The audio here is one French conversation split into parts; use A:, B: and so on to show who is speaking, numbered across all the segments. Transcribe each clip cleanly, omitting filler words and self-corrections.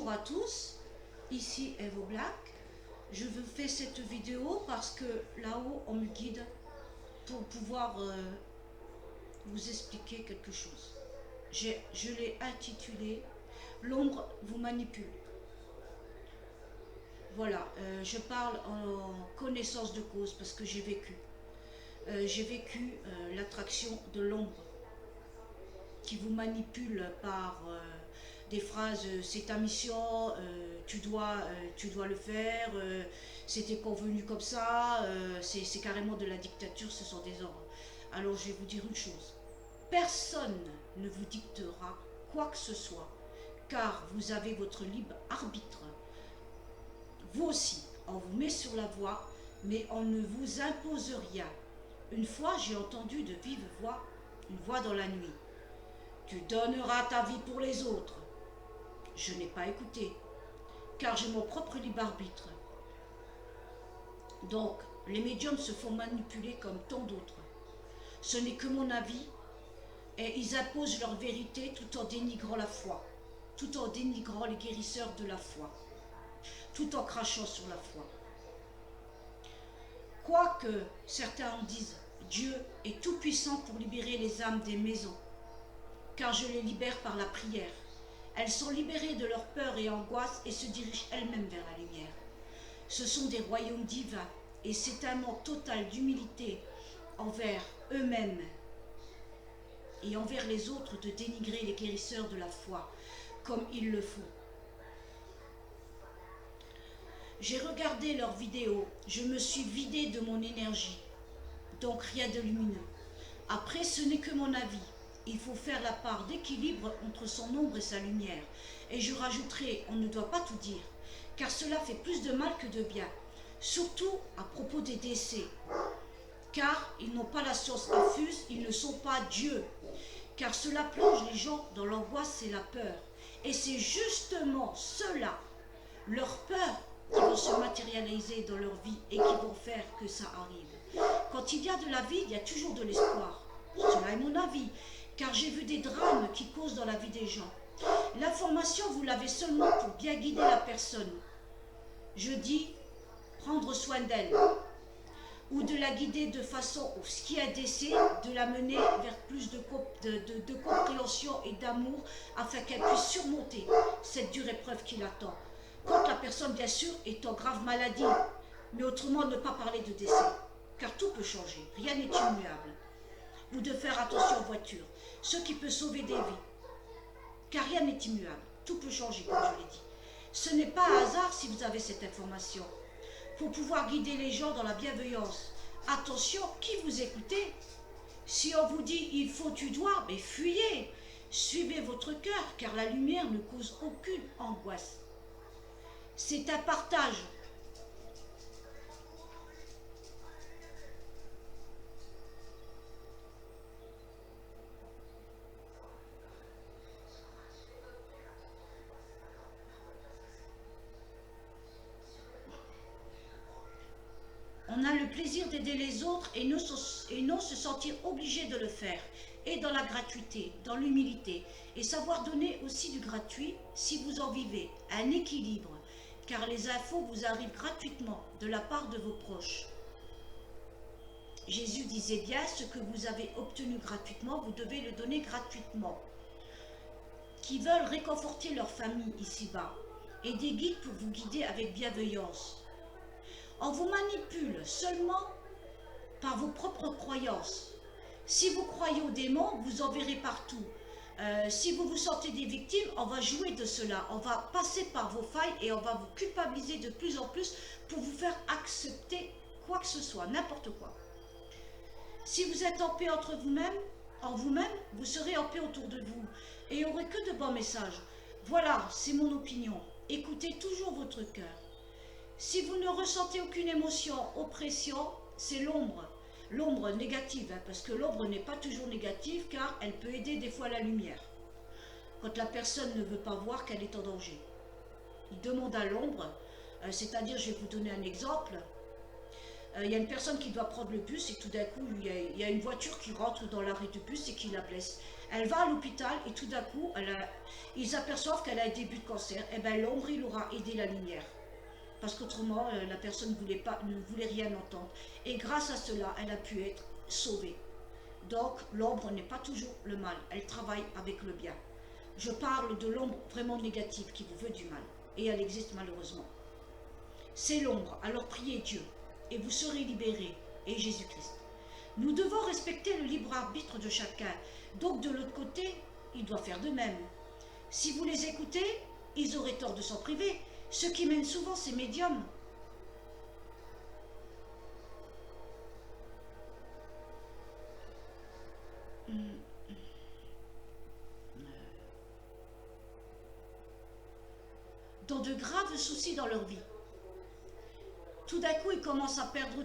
A: Bonjour à tous, ici Evo Black. Je vous fais cette vidéo parce que là-haut on me guide pour pouvoir vous expliquer quelque chose. Je l'ai intitulé L'ombre vous manipule. Voilà, je parle en connaissance de cause parce que j'ai vécu. J'ai vécu l'attraction de l'ombre qui vous manipule par des phrases c'est ta mission, tu dois le faire, c'était convenu comme ça, c'est carrément de la dictature, ce sont des ordres. Alors je vais vous dire une chose, personne ne vous dictera quoi que ce soit, car vous avez votre libre arbitre. Vous aussi, on vous met sur la voie, mais on ne vous impose rien. Une fois, j'ai entendu de vive voix, une voix dans la nuit. Tu donneras ta vie pour les autres. Je n'ai pas écouté, car j'ai mon propre libre arbitre. Donc, les médiums se font manipuler comme tant d'autres. Ce n'est que mon avis, et ils imposent leur vérité tout en dénigrant la foi, tout en dénigrant les guérisseurs de la foi, tout en crachant sur la foi. Quoique certains en disent, Dieu est tout puissant pour libérer les âmes des maisons, car je les libère par la prière. Elles sont libérées de leur peur et angoisse et se dirigent elles-mêmes vers la lumière. Ce sont des royaumes divins et c'est un manque total d'humilité envers eux-mêmes et envers les autres de dénigrer les guérisseurs de la foi comme ils le font. J'ai regardé leurs vidéos, je me suis vidée de mon énergie, donc rien de lumineux. Après, ce n'est que mon avis. Il faut faire la part d'équilibre entre son ombre et sa lumière. Et je rajouterai, on ne doit pas tout dire, car cela fait plus de mal que de bien, surtout à propos des décès. Car ils n'ont pas la science infuse, ils ne sont pas Dieu. Car cela plonge les gens dans l'angoisse et la peur. Et c'est justement cela, leur peur, qui vont se matérialiser dans leur vie et qui vont faire que ça arrive. Quand il y a de la vie, il y a toujours de l'espoir. Cela est mon avis, car j'ai vu des drames qui causent dans la vie des gens. L'information, vous l'avez seulement pour bien guider la personne. Je dis prendre soin d'elle, ou de la guider de façon, ce qui est décès, de la mener vers plus de compréhension et d'amour, afin qu'elle puisse surmonter cette dure épreuve qui l'attend. Quand la personne, bien sûr, est en grave maladie, mais autrement ne pas parler de décès, car tout peut changer, rien n'est immuable. Ou de faire attention aux voitures, ce qui peut sauver des vies, car rien n'est immuable, tout peut changer, comme je l'ai dit. Ce n'est pas un hasard si vous avez cette information, pour pouvoir guider les gens dans la bienveillance. Attention, qui vous écoutez? Si on vous dit il faut, tu dois, mais fuyez, suivez votre cœur, car la lumière ne cause aucune angoisse. C'est un partage. On a le plaisir d'aider les autres et non se sentir obligé de le faire. Et dans la gratuité, dans l'humilité. Et savoir donner aussi du gratuit si vous en vivez. Un équilibre. Car les infos vous arrivent gratuitement de la part de vos proches. Jésus disait bien, ce que vous avez obtenu gratuitement, vous devez le donner gratuitement. Qui veulent réconforter leur famille ici-bas. Et des guides pour vous guider avec bienveillance. On vous manipule seulement par vos propres croyances. Si vous croyez aux démons, vous en verrez partout. Si vous vous sentez des victimes, on va jouer de cela. On va passer par vos failles et on va vous culpabiliser de plus en plus pour vous faire accepter quoi que ce soit, n'importe quoi. Si vous êtes en paix entre vous-même, en vous-même, vous serez en paix autour de vous. Et il n'y aurait que de bons messages. Voilà, c'est mon opinion. Écoutez toujours votre cœur. Si vous ne ressentez aucune émotion, oppression, c'est l'ombre. L'ombre négative, parce que l'ombre n'est pas toujours négative, car elle peut aider des fois la lumière. Quand la personne ne veut pas voir qu'elle est en danger. Il demande à l'ombre, c'est-à-dire, je vais vous donner un exemple. Il y a une personne qui doit prendre le bus et tout d'un coup, il y a une voiture qui rentre dans l'arrêt de bus et qui la blesse. Elle va à l'hôpital et tout d'un coup, ils aperçoivent qu'elle a un début de cancer. Et bien l'ombre, il aura aidé la lumière. Parce qu'autrement, la personne ne voulait rien entendre. Et grâce à cela, elle a pu être sauvée. Donc, l'ombre n'est pas toujours le mal. Elle travaille avec le bien. Je parle de l'ombre vraiment négative qui vous veut du mal. Et elle existe malheureusement. C'est l'ombre. Alors priez Dieu. Et vous serez libérés. Et Jésus-Christ. Nous devons respecter le libre arbitre de chacun. Donc, de l'autre côté, il doit faire de même. Si vous les écoutez, ils auraient tort de s'en priver. Ce qui mène souvent ces médiums. Dans de graves soucis dans leur vie. Tout d'un coup, ils commencent à perdre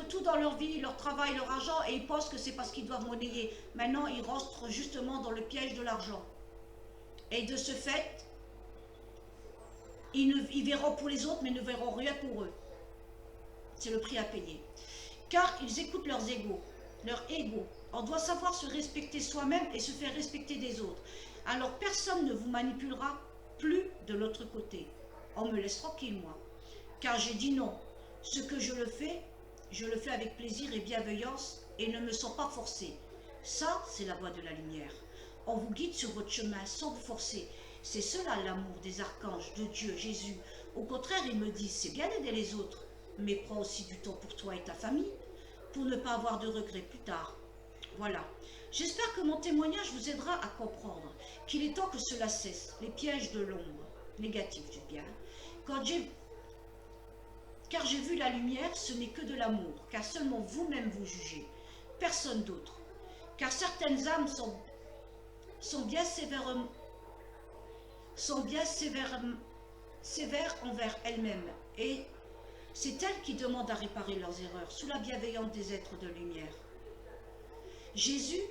A: tout dans leur vie, leur travail, leur argent, et ils pensent que c'est parce qu'ils doivent monnayer. Maintenant, ils rentrent justement dans le piège de l'argent. Et de ce fait, ils verront pour les autres, mais ne verront rien pour eux. C'est le prix à payer. Car ils écoutent leurs égos, leur ego. On doit savoir se respecter soi-même et se faire respecter des autres. Alors personne ne vous manipulera plus de l'autre côté. On me laisse tranquille, moi. Car j'ai dit non. Ce que je le fais avec plaisir et bienveillance et ne me sens pas forcé. Ça, c'est la voie de la lumière. On vous guide sur votre chemin sans vous forcer. C'est cela l'amour des archanges, de Dieu, Jésus. Au contraire, ils me disent, c'est bien d'aider les autres, mais prends aussi du temps pour toi et ta famille, pour ne pas avoir de regrets plus tard. Voilà. J'espère que mon témoignage vous aidera à comprendre qu'il est temps que cela cesse, les pièges de l'ombre, négatifs du bien. Car j'ai vu la lumière, ce n'est que de l'amour, car seulement vous-même vous jugez, personne d'autre. Car certaines âmes sont bien sévères envers elles-mêmes, et c'est elles qui demandent à réparer leurs erreurs, sous la bienveillance des êtres de lumière. Jésus,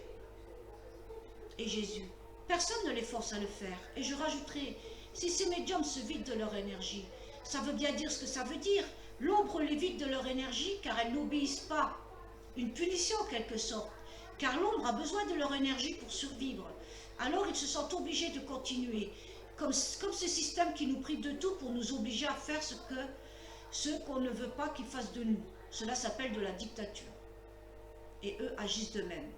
A: personne ne les force à le faire, et je rajouterai, si ces médiums se vident de leur énergie, ça veut bien dire ce que ça veut dire. L'ombre les vide de leur énergie car elles n'obéissent pas. Une punition en quelque sorte. Car l'ombre a besoin de leur énergie pour survivre. Alors ils se sentent obligés de continuer. Comme ce système qui nous prive de tout pour nous obliger à faire ce qu'on ne veut pas qu'ils fassent de nous. Cela s'appelle de la dictature. Et eux agissent de même.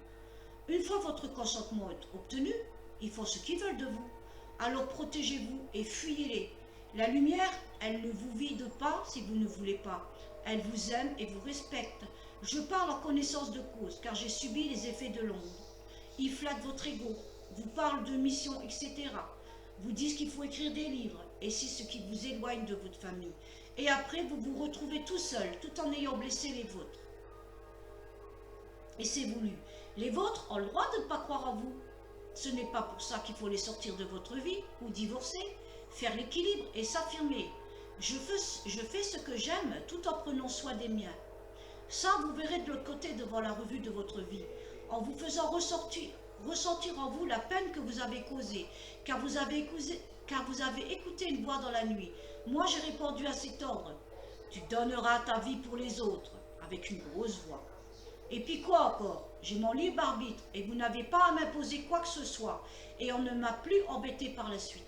A: Une fois votre consentement obtenu, ils font ce qu'ils veulent de vous. Alors protégez-vous et fuyez-les. La lumière, elle ne vous vide pas si vous ne voulez pas. Elle vous aime et vous respecte. Je parle en connaissance de cause, car j'ai subi les effets de l'ombre. Ils flattent votre ego, vous parlent de mission, etc. Vous disent qu'il faut écrire des livres, et c'est ce qui vous éloigne de votre famille. Et après, vous vous retrouvez tout seul, tout en ayant blessé les vôtres. Et c'est voulu. Les vôtres ont le droit de ne pas croire en vous. Ce n'est pas pour ça qu'il faut les sortir de votre vie, ou divorcer. Faire l'équilibre et s'affirmer. Je fais ce que j'aime tout en prenant soin des miens. Ça, vous verrez de l'autre côté devant la revue de votre vie, en vous faisant ressentir en vous la peine que vous avez causée, car vous avez écouté une voix dans la nuit. Moi, j'ai répondu à cet ordre. Tu donneras ta vie pour les autres, avec une grosse voix. Et puis quoi encore? J'ai mon libre arbitre, et vous n'avez pas à m'imposer quoi que ce soit, et on ne m'a plus embêté par la suite.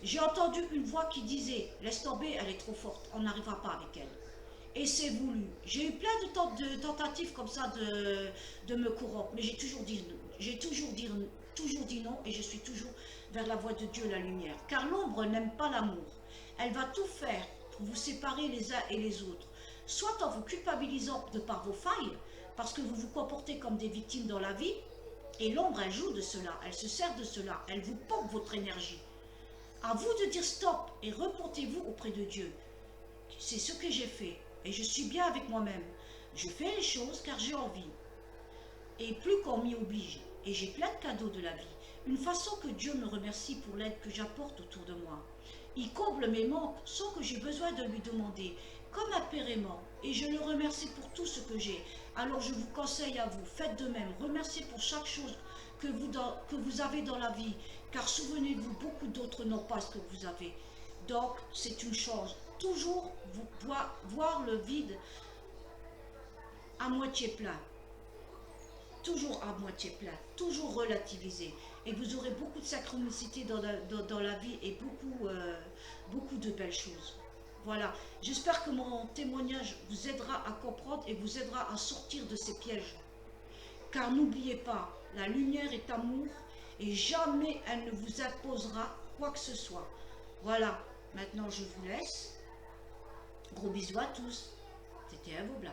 A: J'ai entendu une voix qui disait « Laisse tomber, elle est trop forte, on n'arrivera pas avec elle. » Et c'est voulu. J'ai eu plein de tentatives comme ça de me corrompre, mais j'ai toujours dit non, et je suis toujours vers la voie de Dieu, la lumière. Car l'ombre n'aime pas l'amour. Elle va tout faire pour vous séparer les uns et les autres, soit en vous culpabilisant de par vos failles, parce que vous vous comportez comme des victimes dans la vie, et l'ombre, elle joue de cela, elle se sert de cela, elle vous pompe votre énergie. À vous de dire stop et reportez-vous auprès de Dieu. C'est ce que j'ai fait et je suis bien avec moi-même. Je fais les choses car j'ai envie. Et plus qu'on m'y oblige. Et j'ai plein de cadeaux de la vie. Une façon que Dieu me remercie pour l'aide que j'apporte autour de moi. Il comble mes manques sans que j'ai besoin de lui demander, comme un père aimant. Et je le remercie pour tout ce que j'ai. Alors je vous conseille à vous, faites de même. Remerciez pour chaque chose que vous avez dans la vie. Car souvenez-vous, beaucoup d'autres n'ont pas ce que vous avez. Donc, c'est une chance. Toujours voir le vide à moitié plein. Toujours à moitié plein, toujours relativiser. Et vous aurez beaucoup de synchronicité dans la vie et beaucoup de belles choses. Voilà, j'espère que mon témoignage vous aidera à comprendre et vous aidera à sortir de ces pièges. Car n'oubliez pas, la lumière est amour et jamais elle ne vous imposera quoi que ce soit. Voilà, maintenant je vous laisse. Gros bisous à tous. C'était un beau blague.